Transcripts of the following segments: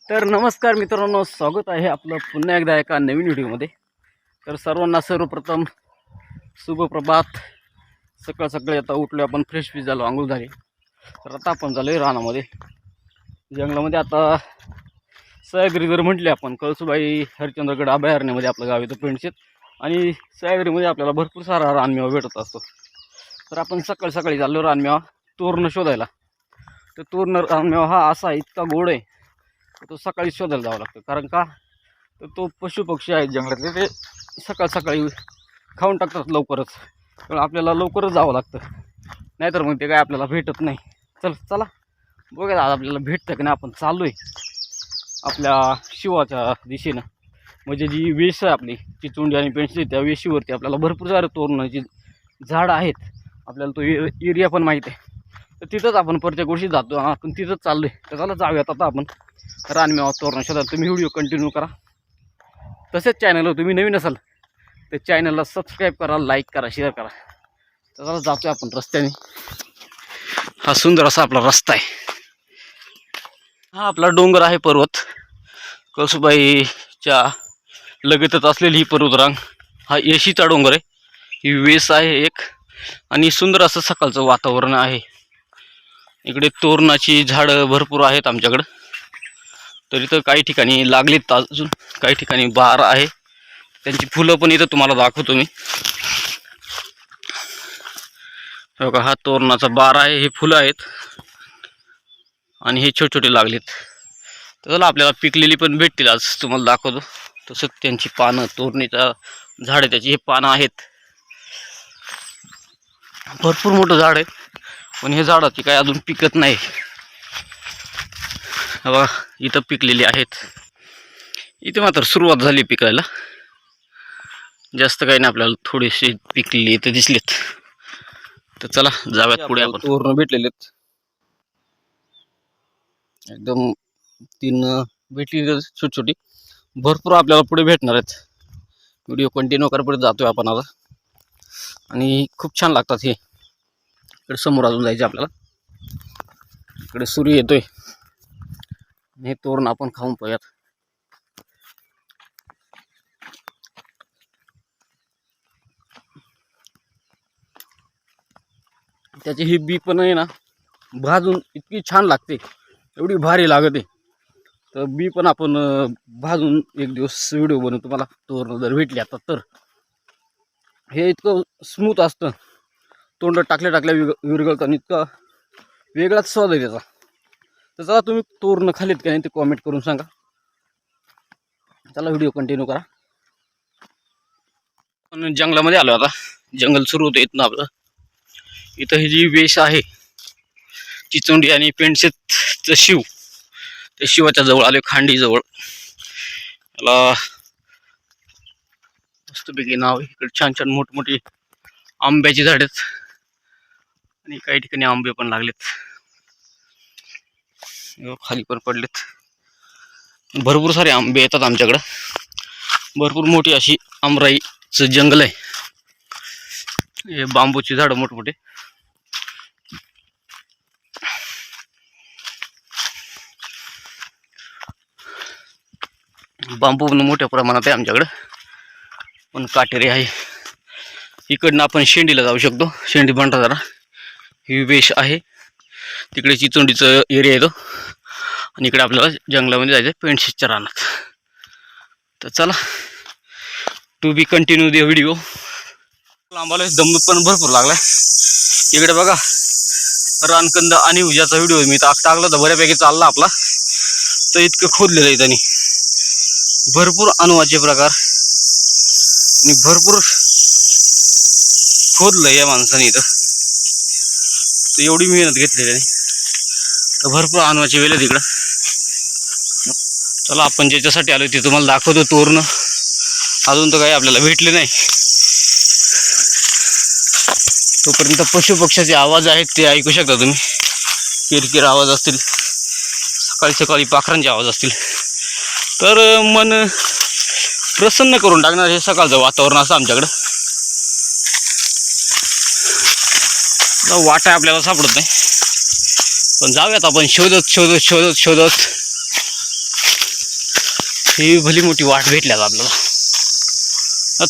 तर नमस्कार मित्रांनो, स्वागत आहे आपलं पुन्हा एकदा एका नवीन व्हिडिओमध्ये. तर सर्वांना सर्वप्रथम शुभ प्रभात. सकाळ सकाळी आता उठलो आपण, फ्रेश झालो, आंघोळ झाली. तर आता आपण झालो आहे रानामध्ये, जंगलामध्ये. आता सह्याद्री जर म्हटले आपण, कळसुबाई हरिश्चंद्रगड अभयारण्यामध्ये आपलं गाव येतं पेंडशेत. आणि सह्याद्रीमध्ये आपल्याला भरपूर सारा रानमेवा भेटत असतो. तर आपण सकाळी सकाळी चाललो रानमेवा तोरणं शोधायला. तर तोरणं रानमेवा हा असा इतका गोड आहे, तो सकाळी शोधायला जावं लागतं. कारण का, तर तो पशुपक्षी आहेत जंगलातले, ते सकाळ सकाळी खाऊन टाकतात लवकरच. तर आपल्याला लवकरच जावं लागतं, नाहीतर मग ते काय आपल्याला भेटत नाही. चला बघा आज आपल्याला भेटतं की नाही. आपण चाललो आहे आपल्या शिवाच्या दिशेनं, म्हणजे जी वेस आहे आपली चिचुंडी आणि पेंडशी, त्या वेशीवरती आपल्याला भरपूर सारे तोरणाची झाडं आहेत. आपल्याला तो एरिया पण माहीत आहे. तर तिथंच आपण प्रत्येक गोष्टी जातो, आपण तिथंच चाललो आहे. तर चला जाऊयात आता आपण रानमेवा तोरणं शोधायला. तुम्ही व्हिडिओ कंटिन्यू करा. तसेच चॅनलवर तुम्ही नवीन असाल तर चॅनलला सबस्क्राईब करा, लाईक करा, शेअर करा. तर चला जातोय आपण रस्त्याने. हा सुंदर असा आपला रस्ता आहे. हा आपला डोंगर आहे, पर्वत. कळसुबाईच्या लगतच असलेली ही पर्वतरांग. हा येशीचा डोंगर आहे, ही वेस आहे एक. आणि सुंदर असं सकाळचं वातावरण आहे. इकडे तोरणाची झाडं भरपूर आहेत आमच्याकडं. तर इथं काही ठिकाणी लागलीत, अजून काही ठिकाणी बहार आहे. त्यांची फुलं पण इथं तुम्हाला दाखवतो मी. बघा, हा तोरणाचा बार आहे, हे फुलं आहेत आणि हे छोटे छोटे लागलेत. तर चला आपल्याला पिकलेली पण भेटतील आज, तुम्हाला दाखवतो. तसंच त्यांची पानं, तोरणीचं झाड आहे त्याची, हे पानं आहेत. भरपूर मोठं झाड आहे, पण हे झाडाची काय अजून पिकत नाही. बघा इथं पिकलेली आहेत. इथे मात्र सुरुवात झाली पिकायला. जास्त काही नाही, आपल्याला थोडीशी पिकलेली इथे दिसलीत. तर चला जाऊयात पुढे. आपण तोरणं भेटलेलेत एकदम, 3 भेटली छोटी छोटी. भरपूर आपल्याला पुढे भेटणार आहेत. व्हिडिओ कंटिन्यू करापर्यंत जातोय आपण आता. आणि खूप छान लागतात हे. इकडे समोर अजून जायचं आपल्याला. इकडे सूर्य येतोय, हे तोरण आपण खाऊन पाहूयात. त्याची ही बी पण आहे ना, भाजून इतकी छान लागते, एवढी भारी लागते. तर बी पण आपण भाजून एक दिवस व्हिडिओ बनवू तुम्हाला, तोरण जर भेटली आता तर. हे इतकं स्मूथ असतं, तोंड टाकल्या विरघळतं आणि इतका वेगळाच स्वाद आहे त्याचा. तर चला तुम्ही तोरणं खालीत का नाही ते कॉमेंट करून सांगा. चला व्हिडिओ कंटिन्यू करा. पण जंगलामध्ये आलो आता, जंगल सुरू होतं इथनं आपलं. इथं ही जी वेश आहे चिचोंडी आणि पेंडशेतचं शिव, त्या शिवाच्या जवळ आले, खांडी जवळ. याला मस्तपैकी नाव आहे. इकडे छान छान मोठमोठी आंब्याची झाड आहेत आणि काही ठिकाणी आंबे पण लागलेत, खाली पण पडलेत. भरपूर सारे आंबे येतात आमच्याकडं. भरपूर मोठी अशी आमराईचं जंगल आहे. हे बांबूची झाडं मोठमोठे. बांबू पण मोठ्या प्रमाणात आहे आमच्याकडं, पण काटेरी आहे. इकडनं आपण शेंडीला जाऊ शकतो, शेंडी बनता जरा. ही वेश आहे, तिकडे चिचोंडीचं एरिया येतो. आणि इकडे आपल्याला जंगलामध्ये जायचं पेंडशेतच्या रानात. तर चला, to be continue the video. लांबाला दम पण भरपूर लागलाय. इकडे बघा रानकंद आणि उज्याचा व्हिडिओ मी टाकला तर बऱ्यापैकी चालला आपला. तर इतकं खोदलेलं आहे त्यांनी, भरपूर अणुवाचे प्रकार आणि भरपूर खोदलं या माणसाने इथं. तर एवढी मेहनत घेतलेली आहे, तर भरपूर अणुवाचे वेल तिकडं. चला आपण ज्याच्यासाठी आलो ते तुम्हाला दाखवतो. तोरणं अजून तर काही आपल्याला भेटले नाही. तोपर्यंत पशुपक्ष्याचे आवाज आहेत ते ऐकू शकता तुम्ही. किरकिर आवाज असतील, सकाळी सकाळी पाखरांचे आवाज असतील. तर मन प्रसन्न करून टाकणार हे सकाळचं वातावरण असं आमच्याकडं. वाटा आपल्याला सापडत नाही, पण जाऊयात आपण शोधत शोधत शोधत शोधत. ही भली मोठी वाट भेटल्यात आपल्याला.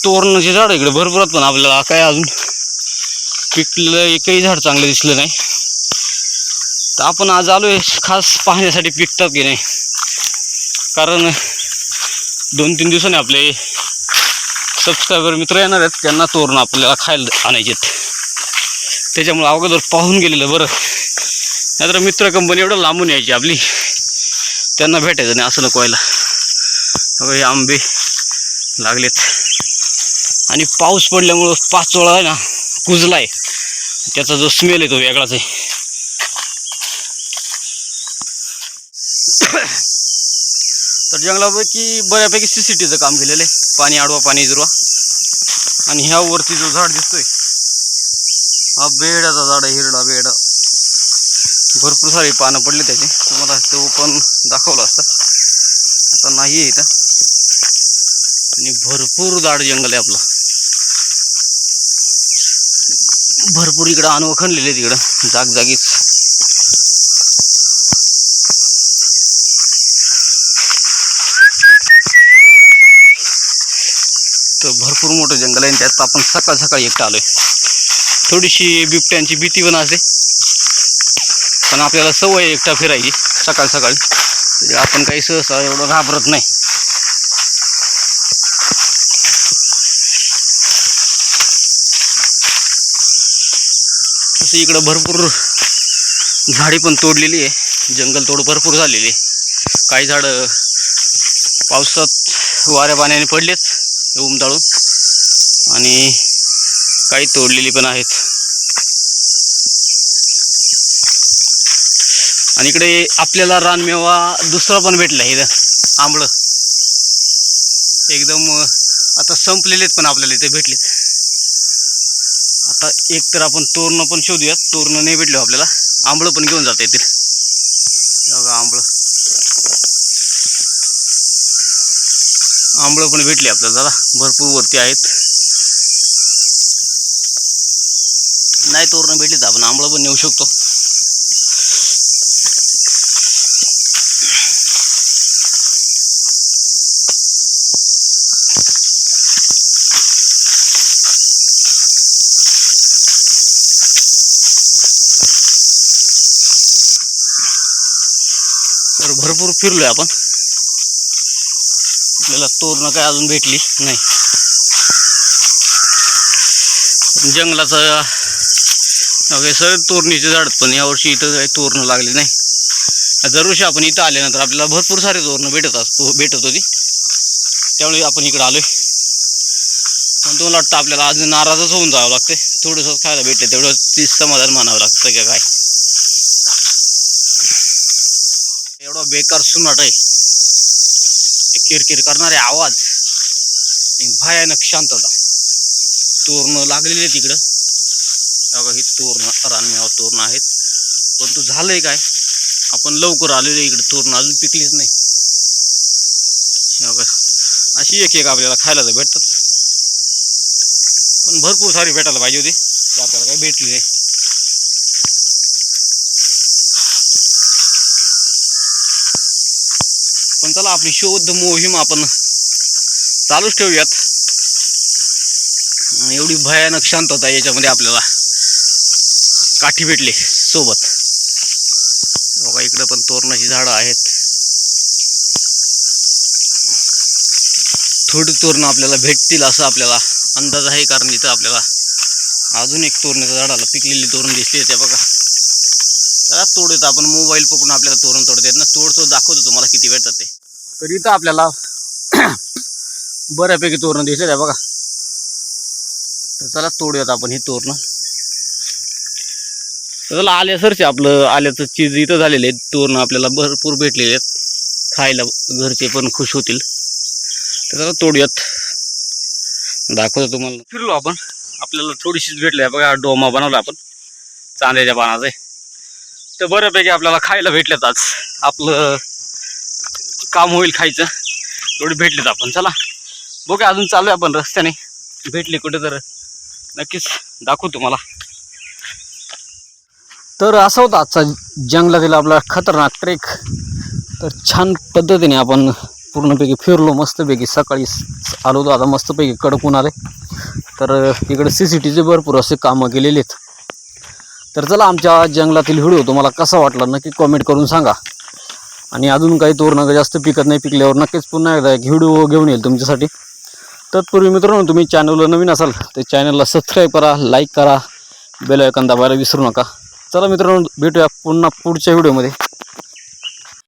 तोरणाचे झाड इकडे भरपूर आहेत, पण आपल्याला काय अजून पिकलं एकही झाड चांगलं दिसलं नाही. तर आपण आज आलोय खास पाहण्यासाठी पिकतात की नाही, कारण 2-3 दिवसांनी आपले सबस्क्रायबर मित्र येणार आहेत, त्यांना तोरण आपल्याला खायला आणायचे आहेत. त्याच्यामुळे अगोदर पाहून गेलेलं बरं, नाहीतर मित्र कंपनी एवढं लांबून यायची आपली, त्यांना भेटायचं नाही असं नको व्हायला. हे आंबे लागलेत आणि पाऊस पडल्यामुळं पाचोळा आहे ना कुजलाय, त्याचा जो स्मेल आहे तो वेगळाच आहे. तर जंगलापैकी बऱ्यापैकी CCTVचं काम केलेलं आहे, पाणी अडवा पाणी जिरवा. आणि ह्या वरती जो झाड दिसतोय हा बेडाचा झाड आहे, हिरडा बेड. भरपूर सारी पानं पडले त्याचे, तुम्हाला तो पण दाखवलं असतं, आता नाही आहे इथं. आणि भरपूर दाट जंगल आहे आपलं, भरपूर इकडं अनव खणलेले तिकडं जागजागीच. तर भरपूर मोठं जंगल आहे, त्यात आपण सकाळ सकाळी एकटं आलोय. थोडीशी बिबट्यांची भीती पण असते, पण आपल्याला सवय एकटा फिरायची सकाळ सकाळी, म्हणजे आपण काही सहसा एवढं घाबरत नाही. तसं इकडं भरपूर झाडी पण तोडलेली आहे, जंगलतोड भरपूर झालेली आहे. काही झाडं पावसात वाऱ्या पाण्याने पडलेत उमदाळून, आणि काही तोडलेली पण आहेत. आणि इकडे आपल्याला रानमेवा दुसरा पण भेटला आहे इथं, आंबळं एकदम आता संपलेलेत, पण आपल्याला इथे भेटलेत. आता एक तर आपण तोरणं पण शोधूयात, तोरणं नाही भेटले आपल्याला, आंबळं पण घेऊन जाता येतील. बघा आंबळं, आंबळं पण भेटले आपल्याला, दादा भरपूर वरती आहेत. नाही तोरणं भेटली तर आपण आंबळं पण नेऊ शकतो. तर भरपूर फिरलोय आपण, आपल्याला तोरणं काय अजून भेटली नाही. जंगलाचं सगळे तोरणीचे झाड, पण यावर्षी इथं काही तोरणं लागली नाही. दरवर्षी आपण इथं आल्यानंतर आपल्याला भरपूर सारे तोरणं भेटत होती, त्यावेळी आपण इकडं आलोय. पण तुम्हाला वाटतं आपल्याला आज नाराजच होऊन जावं लागते, थोडंसं खायला भेटते तेवढं तीच समाधान मानावं लागतं का काय. एवढा बेकार सुनाट आहे, किरकिर करणारे आवाज आणि भयानक शांतता. तोरणं लागलेले तिकडं, बघा ही तोरणं रानमेवा तोरणं आहेत, पण तू झालंय काय, आपण लवकर आलेलो इकडे, तोरणं अजून पिकलीच नाही. बघा अशी एक आपल्याला खायला तर भेटतात, पण भरपूर सारी भेटायला पाहिजे होती, ते आपल्याला काही भेटली नाही. पण चला आपली शोध मोहीम आपण चालूच ठेवूयात. एवढी भयानक शांतता याच्यामध्ये आपल्याला काठी भेटली सोबत. बघा इकडे पण तोरणाची झाडं आहेत, थोडी तोरणं आपल्याला भेटतील असं आपल्याला अंदाज आहे, कारण इथं आपल्याला अजून एक तोरणाच्या झाडाला पिकलेली तोरण दिसली. त्या बघा त्याला तोडत आपण मोबाईल पकडून आपल्याला तोरण तोडता येत ना, तोडतो दाखवतो तुम्हाला किती भेटतात ते. तर इथं आपल्याला बऱ्यापैकी तोरण दिसले आहे बघा. तर चला तोडूयात आपण ही तोरणं. तर चला आल्यासरचे आपलं आल्याचं चीज इथं झालेलं आहे, तोरणं आपल्याला भरपूर भेटलेले आहेत, खायला घरचे पण खुश होतील. तर चला तोडूयात, दाखवतो तुम्हाला. फिरलो आपण, आपल्याला थोडीशीच भेटली आहे बघा. डोमा बनवला आपण चांद्याच्या पानाचा, तर बऱ्यापैकी आपल्याला खायला भेटलेत. आज आपलं काम होईल खायचं, एवढे भेटलेत आपण. चला बघा अजून चालू आहे आपण रस्त्याने, भेटले कुठे तर नक्कीच दाखवू तुम्हाला. तर असं होतं आजचा जंगलातील आपला खतरनाक ट्रेक. तर छान पद्धतीने आपण पूर्णपैकी फिरलो मस्तपैकी. सकाळी आलो होतो, आता मस्तपैकी कडक ऊन आले. तर इकडे CCTVचे भरपूर असे कामं केलेले आहेत. तर चला, आमच्या जंगलातील व्हिडिओ तुम्हाला कसा वाटला नक्की कमेंट करून सांगा. आणि अजून काही तोरणं जास्त पिकत नाही, पिकल्यावर नक्कीच पुन्हा एकदा एक व्हिडिओ घेऊन येईल तुमच्यासाठी. तत्पूर्वी मित्रांनो, तुम्ही चॅनलला नवीन असाल तर चॅनलला सबस्क्राईब करा, लाईक करा, बेल आयकॉन दाबायला विसरू नका. चला मित्रांनो, भेटूया पुन्हा पुढच्या व्हिडिओमध्ये.